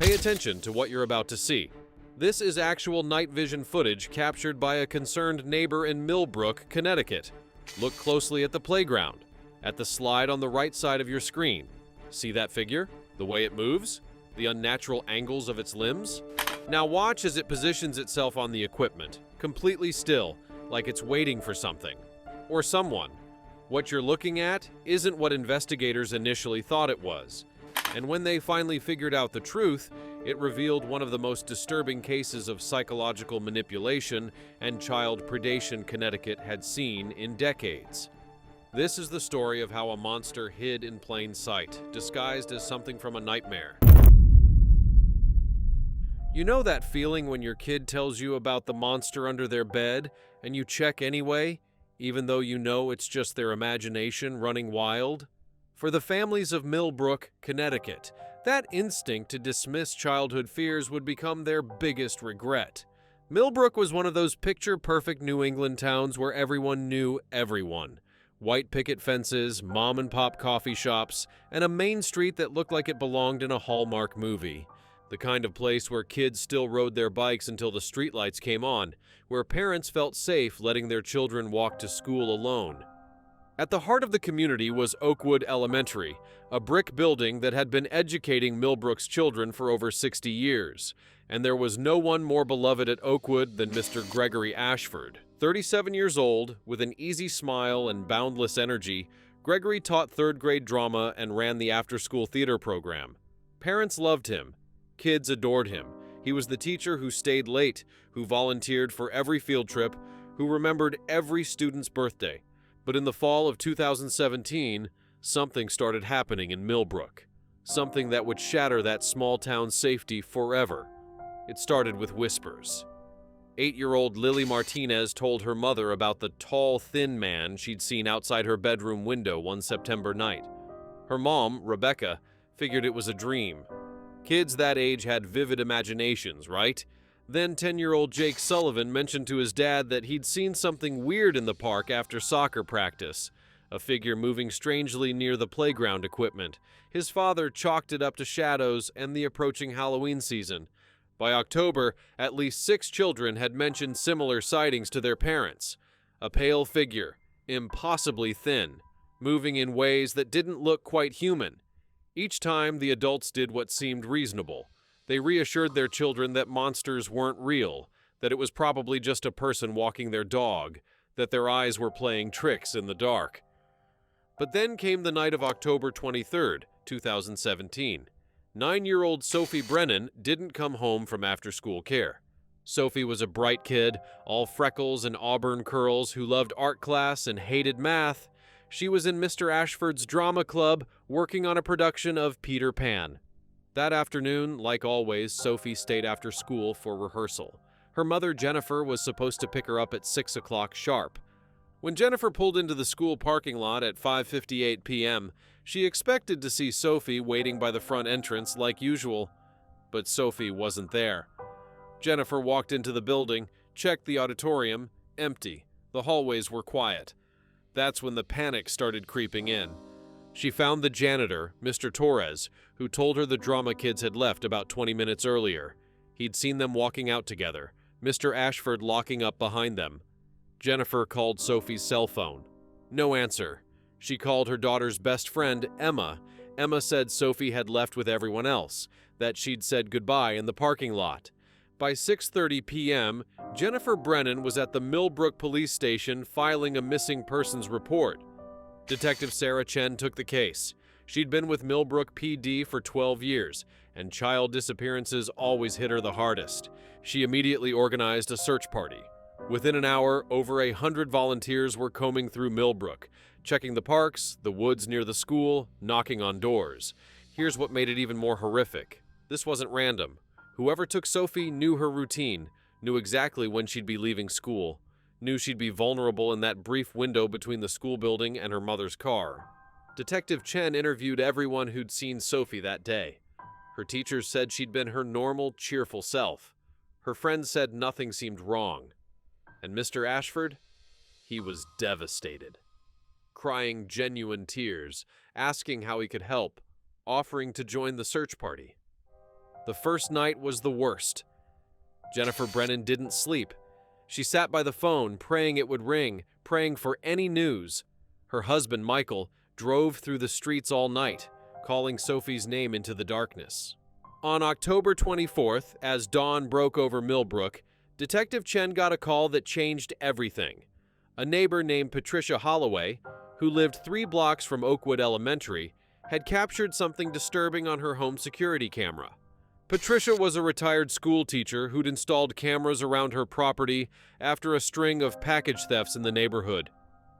Pay attention to what you're about to see. This is actual night vision footage captured by a concerned neighbor in Millbrook, Connecticut. Look closely at the playground, at the slide on the right side of your screen. See that figure? The way it moves? The unnatural angles of its limbs? Now watch as it positions itself on the equipment, completely still, like it's waiting for something. Or someone. What you're looking at isn't what investigators initially thought it was. And when they finally figured out the truth, it revealed one of the most disturbing cases of psychological manipulation and child predation Connecticut had seen in decades. This is the story of how a monster hid in plain sight, disguised as something from a nightmare. You know that feeling when your kid tells you about the monster under their bed, and you check anyway, even though you know it's just their imagination running wild? For the families of Millbrook, Connecticut, that instinct to dismiss childhood fears would become their biggest regret. Millbrook was one of those picture-perfect New England towns where everyone knew everyone. White picket fences, mom-and-pop coffee shops, and a main street that looked like it belonged in a Hallmark movie. The kind of place where kids still rode their bikes until the streetlights came on, where parents felt safe letting their children walk to school alone. At the heart of the community was Oakwood Elementary, a brick building that had been educating Millbrook's children for over 60 years, and there was no one more beloved at Oakwood than Mr. Gregory Ashford. 37 years old, with an easy smile and boundless energy, Gregory taught third-grade drama and ran the after-school theater program. Parents loved him. Kids adored him. He was the teacher who stayed late, who volunteered for every field trip, who remembered every student's birthday. But in the fall of 2017, something started happening in Millbrook. Something that would shatter that small town's safety forever. It started with whispers. 8-year-old Lily Martinez told her mother about the tall, thin man she'd seen outside her bedroom window one September night. Her mom, Rebecca, figured it was a dream. Kids that age had vivid imaginations, right? Then 10-year-old Jake Sullivan mentioned to his dad that he'd seen something weird in the park after soccer practice, a figure moving strangely near the playground equipment. His father chalked it up to shadows and the approaching Halloween season. By October, at least 6 children had mentioned similar sightings to their parents. A pale figure, impossibly thin, moving in ways that didn't look quite human. Each time, the adults did what seemed reasonable. They reassured their children that monsters weren't real, that it was probably just a person walking their dog, that their eyes were playing tricks in the dark. But then came the night of October 23rd, 2017. 9-year-old Sophie Brennan didn't come home from after-school care. Sophie was a bright kid, all freckles and auburn curls, who loved art class and hated math. She was in Mr. Ashford's drama club, working on a production of Peter Pan. That afternoon, like always, Sophie stayed after school for rehearsal. Her mother, Jennifer, was supposed to pick her up at 6 o'clock sharp. When Jennifer pulled into the school parking lot at 5:58 p.m., she expected to see Sophie waiting by the front entrance like usual, but Sophie wasn't there. Jennifer walked into the building, checked the auditorium, empty. The hallways were quiet. That's when the panic started creeping in. She found the janitor, Mr. Torres, who told her the drama kids had left about 20 minutes earlier. He'd seen them walking out together, Mr. Ashford locking up behind them. Jennifer called Sophie's cell phone. No answer. She called her daughter's best friend, Emma. Emma said Sophie had left with everyone else, that she'd said goodbye in the parking lot. By 6:30 p.m., Jennifer Brennan was at the Millbrook Police Station filing a missing persons report. Detective Sarah Chen took the case. She'd been with Millbrook PD for 12 years, and child disappearances always hit her the hardest. She immediately organized a search party. Within an hour, over 100 volunteers were combing through Millbrook, checking the parks, the woods near the school, knocking on doors. Here's what made it even more horrific. This wasn't random. Whoever took Sophie knew her routine, knew exactly when she'd be leaving school, knew she'd be vulnerable in that brief window between the school building and her mother's car. Detective Chen interviewed everyone who'd seen Sophie that day. Her teachers said she'd been her normal, cheerful self. Her friends said nothing seemed wrong. And Mr. Ashford? He was devastated. Crying genuine tears, asking how he could help, offering to join the search party. The first night was the worst. Jennifer Brennan didn't sleep. She sat by the phone, praying it would ring, praying for any news. Her husband, Michael, drove through the streets all night, calling Sophie's name into the darkness. On October 24th, as dawn broke over Millbrook, Detective Chen got a call that changed everything. A neighbor named Patricia Holloway, who lived 3 blocks from Oakwood Elementary, had captured something disturbing on her home security camera. Patricia was a retired school teacher who'd installed cameras around her property after a string of package thefts in the neighborhood.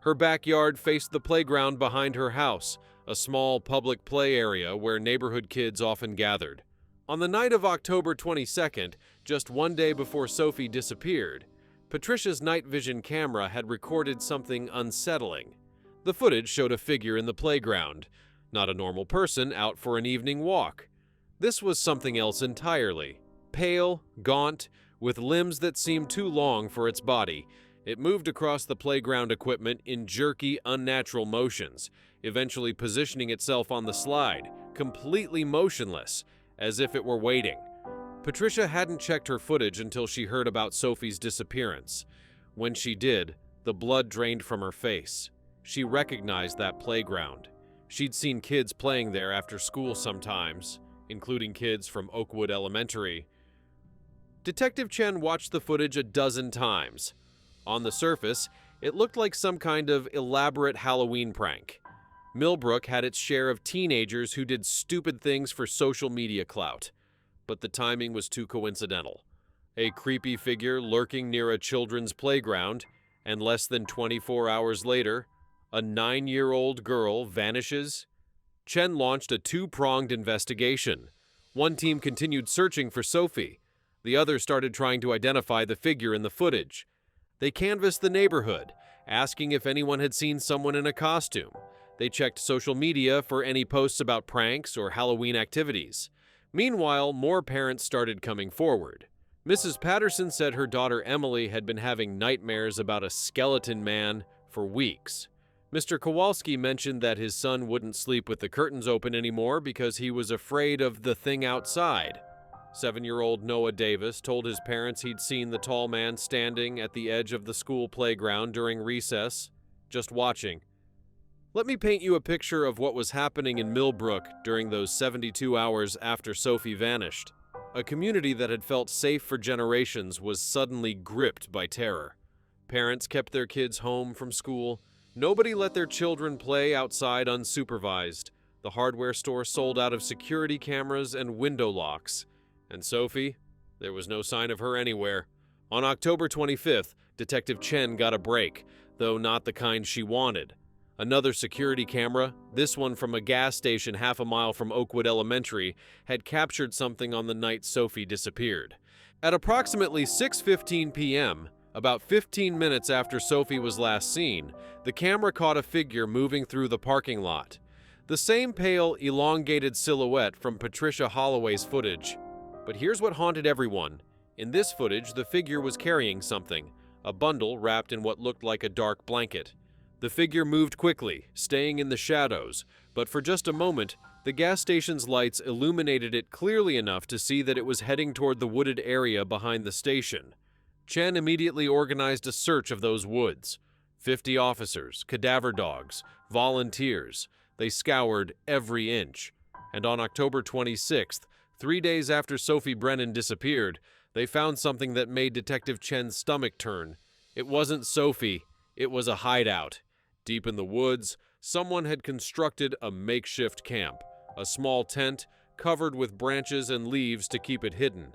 Her backyard faced the playground behind her house, a small public play area where neighborhood kids often gathered. On the night of October 22nd, just one day before Sophie disappeared, Patricia's night vision camera had recorded something unsettling. The footage showed a figure in the playground, not a normal person out for an evening walk. This was something else entirely. Pale, gaunt, with limbs that seemed too long for its body, it moved across the playground equipment in jerky, unnatural motions, eventually positioning itself on the slide, completely motionless, as if it were waiting. Patricia hadn't checked her footage until she heard about Sophie's disappearance. When she did, the blood drained from her face. She recognized that playground. She'd seen kids playing there after school sometimes, including kids from Oakwood Elementary. Detective Chen watched the footage a dozen times. On the surface, it looked like some kind of elaborate Halloween prank. Millbrook had its share of teenagers who did stupid things for social media clout, but the timing was too coincidental. A creepy figure lurking near a children's playground, and less than 24 hours later, a 9-year-old girl vanishes. Chen launched a 2-pronged investigation. One team continued searching for Sophie. The other started trying to identify the figure in the footage. They canvassed the neighborhood, asking if anyone had seen someone in a costume. They checked social media for any posts about pranks or Halloween activities. Meanwhile, more parents started coming forward. Mrs. Patterson said her daughter Emily had been having nightmares about a skeleton man for weeks. Mr. Kowalski mentioned that his son wouldn't sleep with the curtains open anymore because he was afraid of the thing outside. 7-year-old Noah Davis told his parents he'd seen the tall man standing at the edge of the school playground during recess, just watching. Let me paint you a picture of what was happening in Millbrook during those 72 hours after Sophie vanished. A community that had felt safe for generations was suddenly gripped by terror. Parents kept their kids home from school. Nobody let their children play outside unsupervised. The hardware store sold out of security cameras and window locks. And Sophie? There was no sign of her anywhere. On October 25th, Detective Chen got a break, though not the kind she wanted. Another security camera, this one from a gas station half a mile from Oakwood Elementary, had captured something on the night Sophie disappeared. At approximately 6:15 p.m., about 15 minutes after Sophie was last seen, the camera caught a figure moving through the parking lot. The same pale, elongated silhouette from Patricia Holloway's footage. But here's what haunted everyone. In this footage, the figure was carrying something, a bundle wrapped in what looked like a dark blanket. The figure moved quickly, staying in the shadows, but for just a moment, the gas station's lights illuminated it clearly enough to see that it was heading toward the wooded area behind the station. Chen immediately organized a search of those woods. 50 officers, cadaver dogs, volunteers. They scoured every inch. And on October 26th, 3 days after Sophie Brennan disappeared, they found something that made Detective Chen's stomach turn. It wasn't Sophie, it was a hideout. Deep in the woods, someone had constructed a makeshift camp, a small tent covered with branches and leaves to keep it hidden.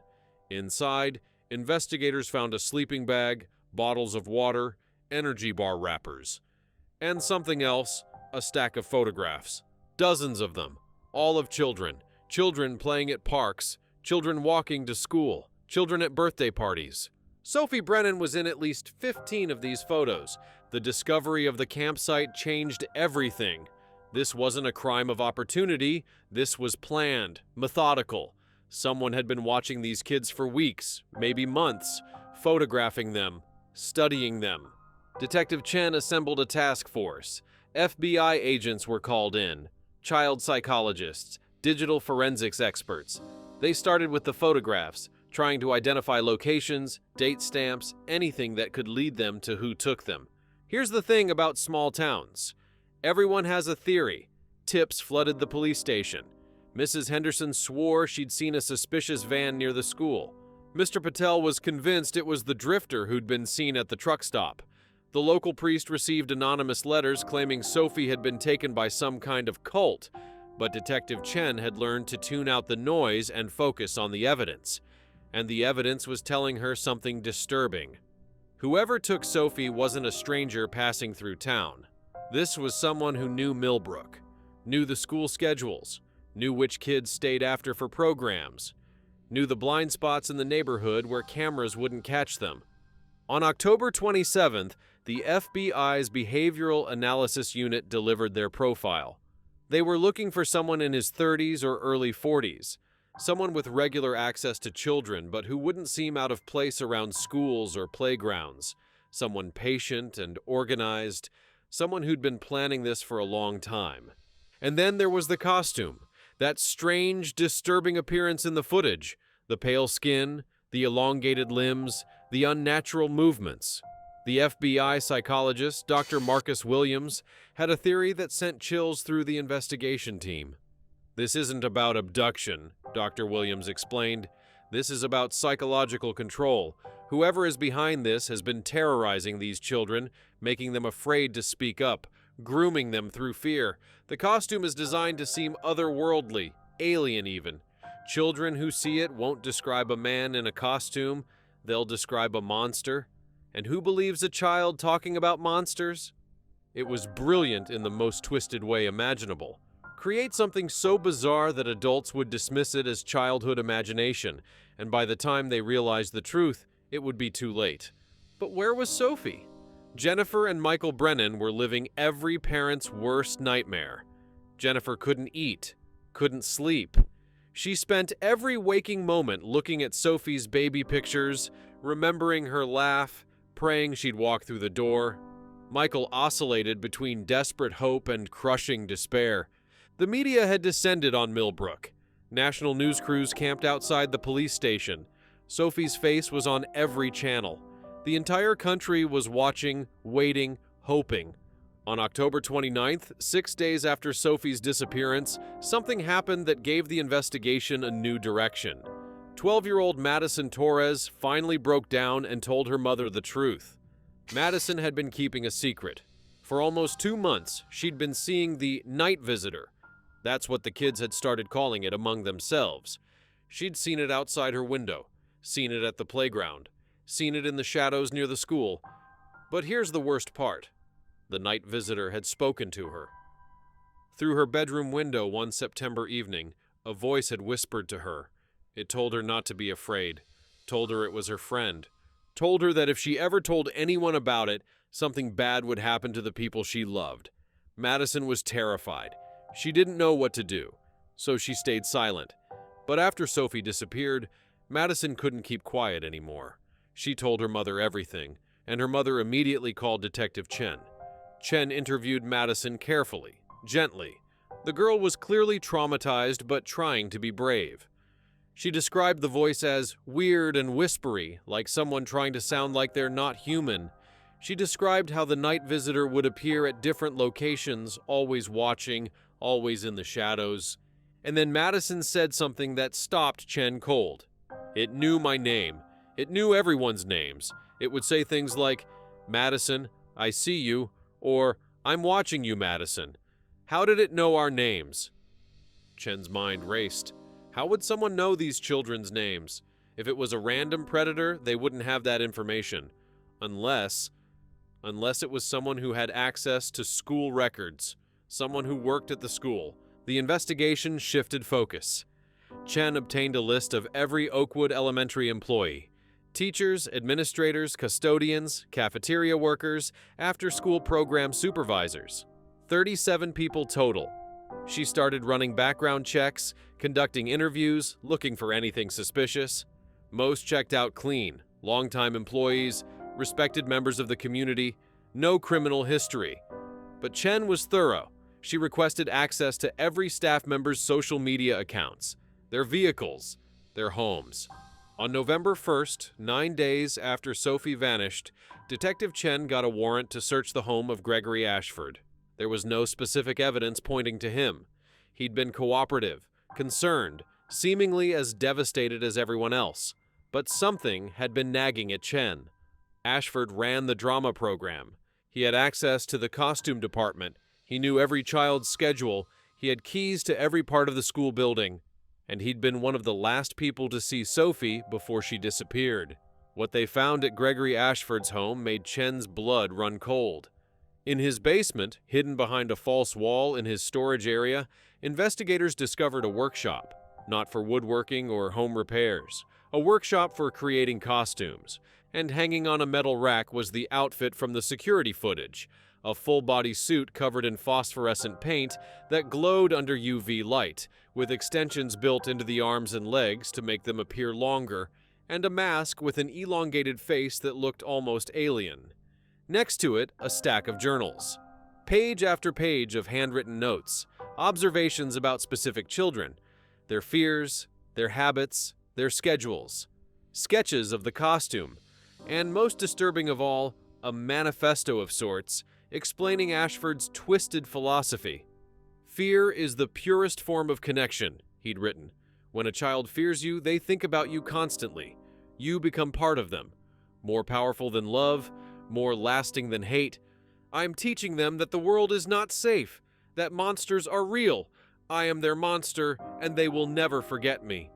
Inside, investigators found a sleeping bag, bottles of water, energy bar wrappers, and something else, a stack of photographs. Dozens of them, all of children. Children playing at parks, children walking to school, children at birthday parties. Sophie Brennan was in at least 15 of these photos. The discovery of the campsite changed everything. This wasn't a crime of opportunity. This was planned, methodical. Someone had been watching these kids for weeks, maybe months, photographing them, studying them. Detective Chen assembled a task force. FBI agents were called in, child psychologists, digital forensics experts. They started with the photographs, trying to identify locations, date stamps, anything that could lead them to who took them. Here's the thing about small towns. Everyone has a theory. Tips flooded the police station. Mrs. Henderson swore she'd seen a suspicious van near the school. Mr. Patel was convinced it was the drifter who'd been seen at the truck stop. The local priest received anonymous letters claiming Sophie had been taken by some kind of cult, but Detective Chen had learned to tune out the noise and focus on the evidence. And the evidence was telling her something disturbing. Whoever took Sophie wasn't a stranger passing through town. This was someone who knew Millbrook, knew the school schedules, knew which kids stayed after for programs, knew the blind spots in the neighborhood where cameras wouldn't catch them. On October 27th, the FBI's Behavioral Analysis Unit delivered their profile. They were looking for someone in his 30s or early 40s, someone with regular access to children but who wouldn't seem out of place around schools or playgrounds, someone patient and organized, someone who'd been planning this for a long time. And then there was the costume, that strange, disturbing appearance in the footage, the pale skin, the elongated limbs, the unnatural movements. The FBI psychologist, Dr. Marcus Williams, had a theory that sent chills through the investigation team. This isn't about abduction, Dr. Williams explained. This is about psychological control. Whoever is behind this has been terrorizing these children, making them afraid to speak up, grooming them through fear. The costume is designed to seem otherworldly, alien even. Children who see it won't describe a man in a costume, they'll describe a monster. And who believes a child talking about monsters? It was brilliant in the most twisted way imaginable. Create something so bizarre that adults would dismiss it as childhood imagination, and by the time they realized the truth, it would be too late. But where was Sophie? Jennifer and Michael Brennan were living every parent's worst nightmare. Jennifer couldn't eat, couldn't sleep. She spent every waking moment looking at Sophie's baby pictures, remembering her laugh, praying she'd walk through the door. Michael oscillated between desperate hope and crushing despair. The media had descended on Millbrook. National news crews camped outside the police station. Sophie's face was on every channel. The entire country was watching, waiting, hoping. On October 29th, 6 days after Sophie's disappearance, something happened that gave the investigation a new direction. 12-year-old Madison Torres finally broke down and told her mother the truth. Madison had been keeping a secret. For almost 2 months, she'd been seeing the night visitor. That's what the kids had started calling it among themselves. She'd seen it outside her window, seen it at the playground, seen it in the shadows near the school. But here's the worst part. The night visitor had spoken to her. Through her bedroom window one September evening, a voice had whispered to her. It told her not to be afraid, told her it was her friend, told her that if she ever told anyone about it, something bad would happen to the people she loved. Madison was terrified. She didn't know what to do, so she stayed silent. But after Sophie disappeared, Madison couldn't keep quiet anymore. She told her mother everything, and her mother immediately called Detective Chen. Chen interviewed Madison carefully, gently. The girl was clearly traumatized but trying to be brave. She described the voice as weird and whispery, like someone trying to sound like they're not human. She described how the night visitor would appear at different locations, always watching, always in the shadows. And then Madison said something that stopped Chen cold. It knew my name. It knew everyone's names. It would say things like, "Madison, I see you," or "I'm watching you, Madison." How did it know our names? Chen's mind raced. How would someone know these children's names? If it was a random predator, they wouldn't have that information. Unless it was someone who had access to school records, someone who worked at the school. The investigation shifted focus. Chen obtained a list of every Oakwood Elementary employee. Teachers, administrators, custodians, cafeteria workers, after-school program supervisors. 37 people total. She started running background checks, conducting interviews, looking for anything suspicious. Most checked out clean, longtime employees, respected members of the community, no criminal history. But Chen was thorough. She requested access to every staff member's social media accounts, their vehicles, their homes. On November 1st, 9 days after Sophie vanished, Detective Chen got a warrant to search the home of Gregory Ashford. There was no specific evidence pointing to him. He'd been cooperative, concerned, seemingly as devastated as everyone else. But something had been nagging at Chen. Ashford ran the drama program. He had access to the costume department. He knew every child's schedule. He had keys to every part of the school building. And he'd been one of the last people to see Sophie before she disappeared. What they found at Gregory Ashford's home made Chen's blood run cold. In his basement, hidden behind a false wall in his storage area, investigators discovered a workshop, not for woodworking or home repairs, a workshop for creating costumes. And hanging on a metal rack was the outfit from the security footage, a full-body suit covered in phosphorescent paint that glowed under UV light, with extensions built into the arms and legs to make them appear longer, and a mask with an elongated face that looked almost alien. Next to it, a stack of journals. Page after page of handwritten notes, observations about specific children, their fears, their habits, their schedules, sketches of the costume, and most disturbing of all, a manifesto of sorts explaining Ashford's twisted philosophy. "Fear is the purest form of connection," he'd written. "When a child fears you, they think about you constantly. You become part of them. More powerful than love, more lasting than hate. I'm teaching them that the world is not safe, that monsters are real. I am their monster, and they will never forget me."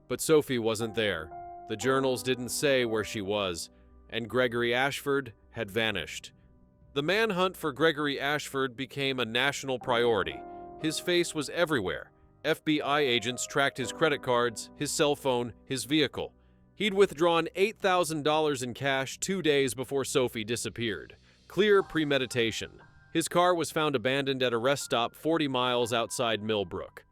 But Sophie wasn't there. The journals didn't say where she was, and Gregory Ashford had vanished. The manhunt for Gregory Ashford became a national priority. His face was everywhere. FBI agents tracked his credit cards, his cell phone, his vehicle. He'd withdrawn $8,000 in cash 2 days before Sophie disappeared. Clear premeditation. His car was found abandoned at a rest stop 40 miles outside Millbrook.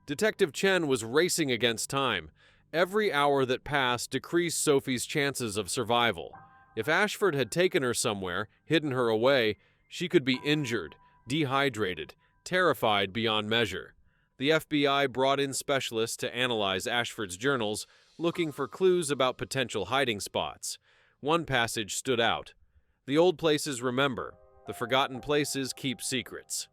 Detective Chen was racing against time. Every hour that passed decreased Sophie's chances of survival. If Ashford had taken her somewhere, hidden her away, she could be injured, dehydrated, terrified beyond measure. The FBI brought in specialists to analyze Ashford's journals, looking for clues about potential hiding spots. One passage stood out. "The old places remember. The forgotten places keep secrets."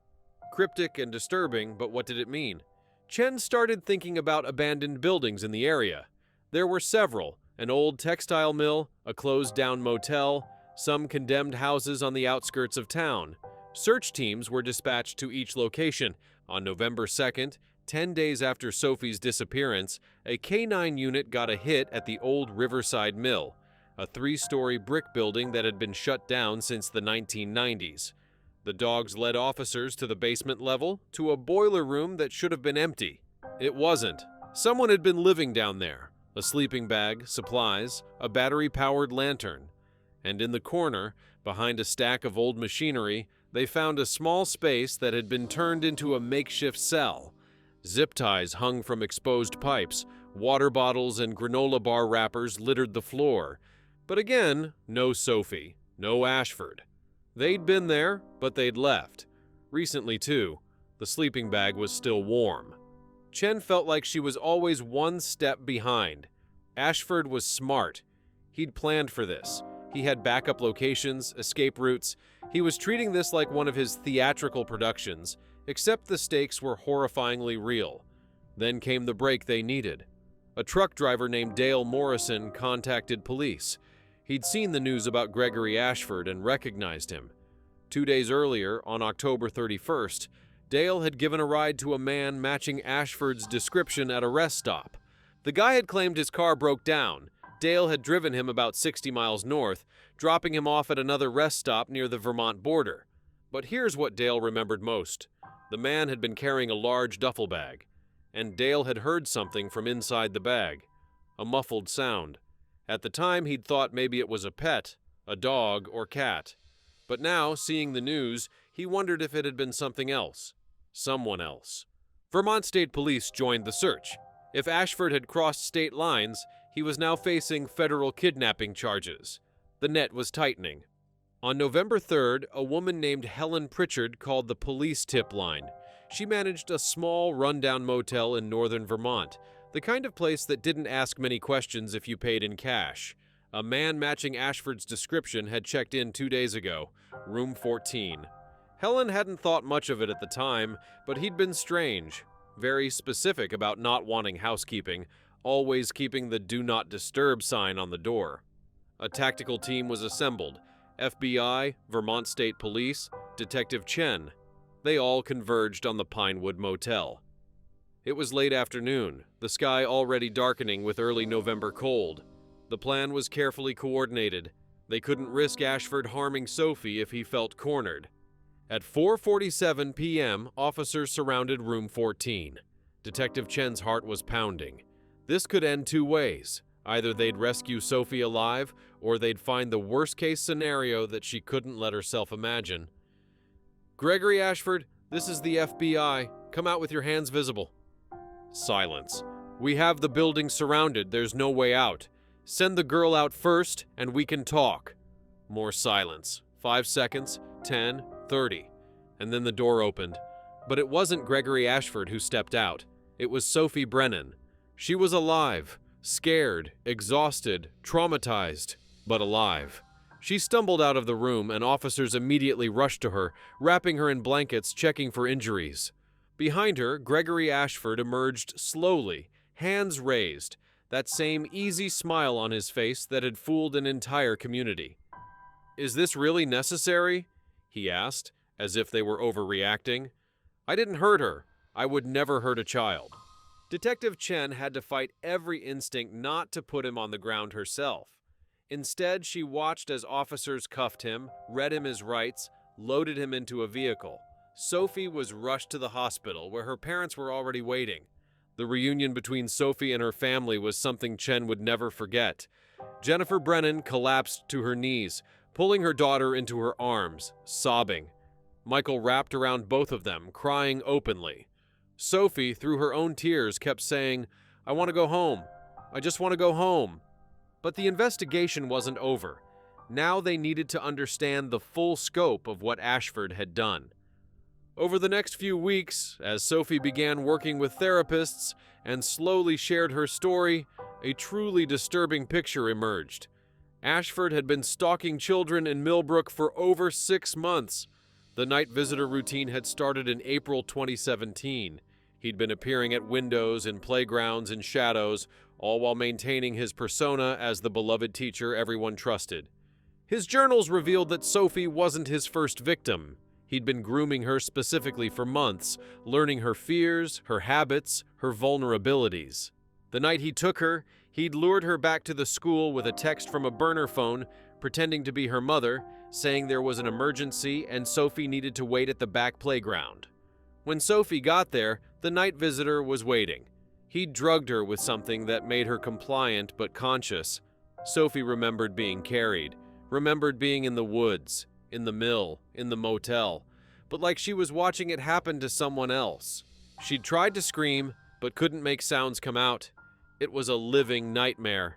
Cryptic and disturbing, but what did it mean? Chen started thinking about abandoned buildings in the area. There were several: an old textile mill, a closed-down motel, some condemned houses on the outskirts of town. Search teams were dispatched to each location. On November 2nd, 10 days after Sophie's disappearance, a K-9 unit got a hit at the old Riverside Mill, a 3-story brick building that had been shut down since the 1990s. The dogs led officers to the basement level, to a boiler room that should have been empty. It wasn't. Someone had been living down there. A sleeping bag, supplies, a battery-powered lantern. And in the corner, behind a stack of old machinery, they found a small space that had been turned into a makeshift cell. Zip ties hung from exposed pipes, water bottles and granola bar wrappers littered the floor. But again, no Sophie, no Ashford. They'd been there, but they'd left. Recently, too. The sleeping bag was still warm. Chen felt like she was always one step behind. Ashford was smart. He'd planned for this. He had backup locations, escape routes. He was treating this like one of his theatrical productions, except the stakes were horrifyingly real. Then came the break they needed. A truck driver named Dale Morrison contacted police. He'd seen the news about Gregory Ashford and recognized him. 2 days earlier, on October 31st, Dale had given a ride to a man matching Ashford's description at a rest stop. The guy had claimed his car broke down. Dale had driven him about 60 miles north, dropping him off at another rest stop near the Vermont border. But here's what Dale remembered most. The man had been carrying a large duffel bag, and Dale had heard something from inside the bag. A muffled sound. At the time, he'd thought maybe it was a pet, a dog or cat. But now, seeing the news, he wondered if it had been something else. Someone else. Vermont State Police joined the search. If Ashford had crossed state lines, he was now facing federal kidnapping charges. The net was tightening. On November 3rd, a woman named Helen Pritchard called the police tip line. She managed a small, rundown motel in northern Vermont. The kind of place that didn't ask many questions if you paid in cash. A man matching Ashford's description had checked in 2 days ago, room 14. Helen hadn't thought much of it at the time, but he'd been strange, very specific about not wanting housekeeping, always keeping the "Do Not Disturb" sign on the door. A tactical team was assembled: FBI, Vermont State Police, Detective Chen. They all converged on the Pinewood Motel. It was late afternoon, the sky already darkening with early November cold. The plan was carefully coordinated. They couldn't risk Ashford harming Sophie if he felt cornered. At 4:47 p.m., officers surrounded room 14. Detective Chen's heart was pounding. This could end two ways. Either they'd rescue Sophie alive, or they'd find the worst-case scenario that she couldn't let herself imagine. "Gregory Ashford, this is the FBI. Come out with your hands visible." Silence. "We have the building surrounded. There's no way out. Send the girl out first, and we can talk." More silence. 5 seconds, 10, 30. And then the door opened. But it wasn't Gregory Ashford who stepped out. It was Sophie Brennan. She was alive, scared, exhausted, traumatized, but alive. She stumbled out of the room, and officers immediately rushed to her, wrapping her in blankets, checking for injuries. Behind her, Gregory Ashford emerged slowly, hands raised, that same easy smile on his face that had fooled an entire community. "Is this really necessary?" he asked, as if they were overreacting. "I didn't hurt her. I would never hurt a child." Detective Chen had to fight every instinct not to put him on the ground herself. Instead, she watched as officers cuffed him, read him his rights, loaded him into a vehicle. Sophie was rushed to the hospital, where her parents were already waiting. The reunion between Sophie and her family was something Chen would never forget. Jennifer Brennan collapsed to her knees, pulling her daughter into her arms, sobbing. Michael wrapped around both of them, crying openly. Sophie, through her own tears, kept saying, "I want to go home. I just want to go home." But the investigation wasn't over. Now they needed to understand the full scope of what Ashford had done. Over the next few weeks, as Sophie began working with therapists and slowly shared her story, a truly disturbing picture emerged. Ashford had been stalking children in Millbrook for over 6 months. The night visitor routine had started in April 2017. He'd been appearing at windows, in playgrounds, in shadows, all while maintaining his persona as the beloved teacher everyone trusted. His journals revealed that Sophie wasn't his first victim. He'd been grooming her specifically for months, learning her fears, her habits, her vulnerabilities. The night he took her, he'd lured her back to the school with a text from a burner phone, pretending to be her mother, saying there was an emergency and Sophie needed to wait at the back playground. When Sophie got there, the night visitor was waiting. He'd drugged her with something that made her compliant but conscious. Sophie remembered being carried, remembered being in the woods, in the mill, in the motel, but like she was watching it happen to someone else. She'd tried to scream, but couldn't make sounds come out. It was a living nightmare.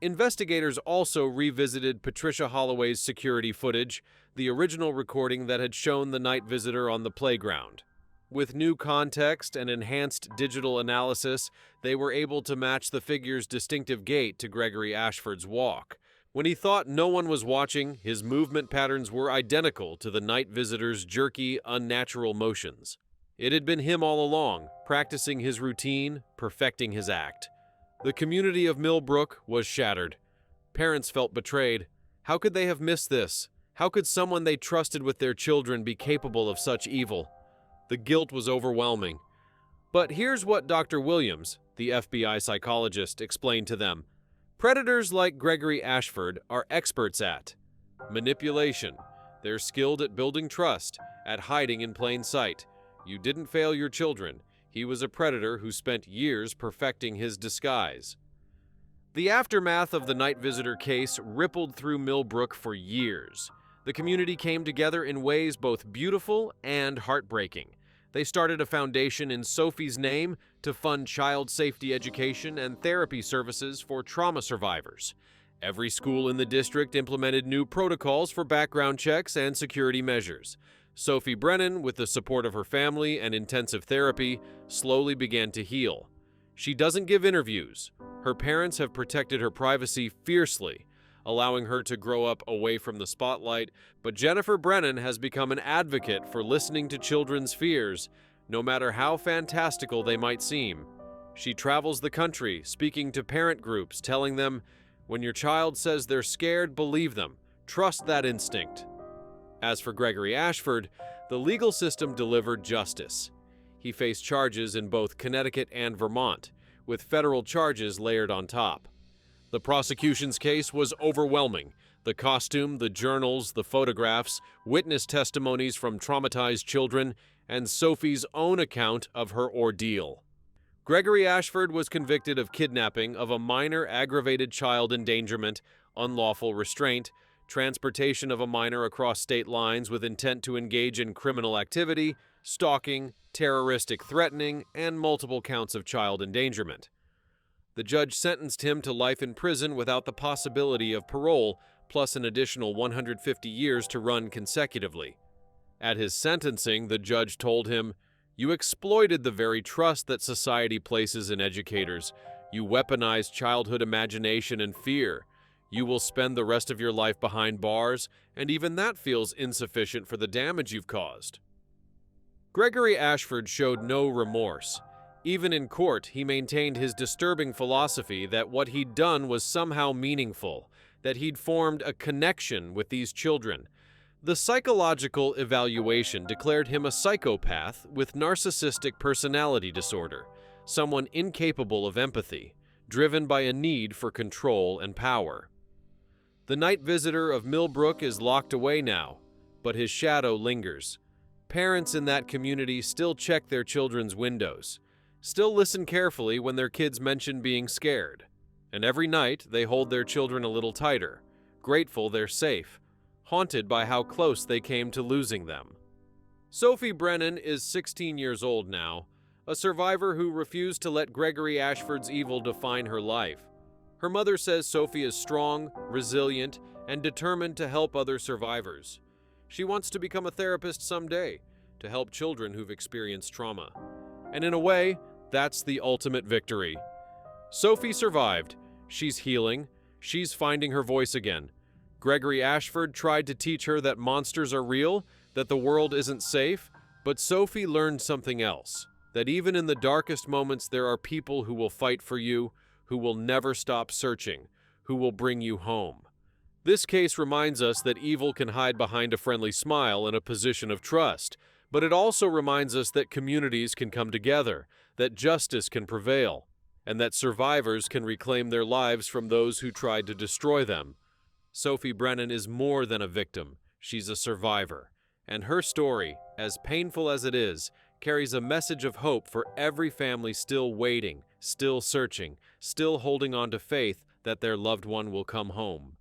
Investigators also revisited Patricia Holloway's security footage, the original recording that had shown the night visitor on the playground. With new context and enhanced digital analysis, they were able to match the figure's distinctive gait to Gregory Ashford's walk. When he thought no one was watching, his movement patterns were identical to the night visitor's jerky, unnatural motions. It had been him all along, practicing his routine, perfecting his act. The community of Millbrook was shattered. Parents felt betrayed. How could they have missed this? How could someone they trusted with their children be capable of such evil? The guilt was overwhelming. But here's what Dr. Williams, the FBI psychologist, explained to them. Predators like Gregory Ashford are experts at manipulation. They're skilled at building trust, at hiding in plain sight. You didn't fail your children. He was a predator who spent years perfecting his disguise. The aftermath of the night visitor case rippled through Millbrook for years. The community came together in ways both beautiful and heartbreaking. They started a foundation in Sophie's name to fund child safety education and therapy services for trauma survivors. Every school in the district implemented new protocols for background checks and security measures. Sophie Brennan, with the support of her family and intensive therapy, slowly began to heal. She doesn't give interviews. Her parents have protected her privacy fiercely, allowing her to grow up away from the spotlight, but Jennifer Brennan has become an advocate for listening to children's fears, no matter how fantastical they might seem. She travels the country, speaking to parent groups, telling them, when your child says they're scared, believe them. Trust that instinct. As for Gregory Ashford, the legal system delivered justice. He faced charges in both Connecticut and Vermont, with federal charges layered on top. The prosecution's case was overwhelming. The costume, the journals, the photographs, witness testimonies from traumatized children, and Sophie's own account of her ordeal. Gregory Ashford was convicted of kidnapping of a minor, aggravated child endangerment, unlawful restraint, transportation of a minor across state lines with intent to engage in criminal activity, stalking, terroristic threatening, and multiple counts of child endangerment. The judge sentenced him to life in prison without the possibility of parole, plus an additional 150 years to run consecutively. At his sentencing, the judge told him, "You exploited the very trust that society places in educators. You weaponized childhood imagination and fear. You will spend the rest of your life behind bars, and even that feels insufficient for the damage you've caused." Gregory Ashford showed no remorse. Even in court, he maintained his disturbing philosophy that what he'd done was somehow meaningful, that he'd formed a connection with these children. The psychological evaluation declared him a psychopath with narcissistic personality disorder, someone incapable of empathy, driven by a need for control and power. The night visitor of Millbrook is locked away now, but his shadow lingers. Parents in that community still check their children's windows, still listen carefully when their kids mention being scared, and every night they hold their children a little tighter, grateful they're safe, haunted by how close they came to losing them. Sophie Brennan is 16 years old now, a survivor who refused to let Gregory Ashford's evil define her life. Her mother says Sophie is strong, resilient, and determined to help other survivors. She wants to become a therapist someday, to help children who've experienced trauma. And in a way, that's the ultimate victory. Sophie survived. She's healing. She's finding her voice again. Gregory Ashford tried to teach her that monsters are real, that the world isn't safe, but Sophie learned something else, that even in the darkest moments there are people who will fight for you, who will never stop searching, who will bring you home. This case reminds us that evil can hide behind a friendly smile in a position of trust, but it also reminds us that communities can come together, that justice can prevail, and that survivors can reclaim their lives from those who tried to destroy them. Sophie Brennan is more than a victim. She's a survivor. And her story, as painful as it is, carries a message of hope for every family still waiting, still searching, still holding on to faith that their loved one will come home.